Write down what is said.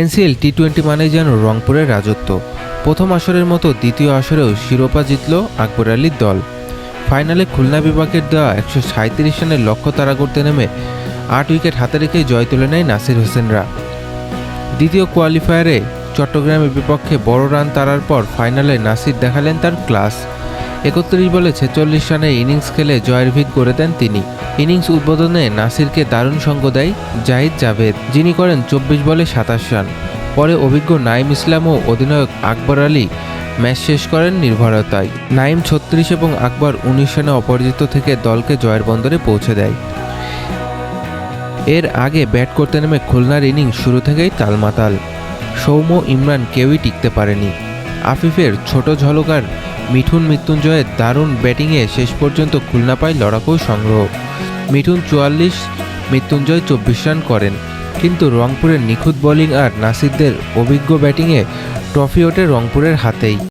NCL টি-20 মানেই যেন রংপুরের রাজত্ব। প্রথম আসরের মতো দ্বিতীয় আসরেও শিরোপা জিতল আকবর আলীর দল। ফাইনালে খুলনা বিভাগের দেওয়া 137 রানের লক্ষ্য তাড়া করতে নেমে 8 উইকেট হাতে রেখেই জয় তুলে নেয় নাসির হোসেনরা। দ্বিতীয় কোয়ালিফায়ারে চট্টগ্রামের বিপক্ষে বড় রান তাড়ার পর ফাইনালে নাসির দেখালেন তার ক্লাস। 31 বলে 46 রানের ইনিংস খেলে জয়ের ভিত গড়ে দেন তিনি। ইনিংস উদ্বোধনে নাসিরকে দারুণ সঙ্গ দেয় জাহিদ জাভেদ, যিনি করেন 24 বলে 27 রান। পরে অভিজ্ঞ নাঈম ইসলাম ও অধিনায়ক আকবর আলী ম্যাচ শেষ করেন নির্ভরতায়। নাঈম 36 এবং আকবর 19 রানে অপরাজিত থেকে দলকে জয়ের বন্দরে পৌঁছে দেয়। এর আগে ব্যাট করতে নেমে খুলনার ইনিংস শুরু থেকেই তালমাতাল। সৌম্য, ইমরান কেউই টিকতে পারেনি। আফিফের ছোট ঝলক আর মিঠুন মৃত্যুঞ্জয়ের দারুণ ব্যাটিংয়ে শেষ পর্যন্ত খুলনা পায় লড়াকু সংগ্রহ। মিঠুন 44, মৃত্যুঞ্জয় 24 রান করেন, কিন্তু রংপুরের নিখুঁত বোলিং আর নাসিরদের অভিজ্ঞ ব্যাটিংয়ে ট্রফি ওঠে রংপুরের হাতেই।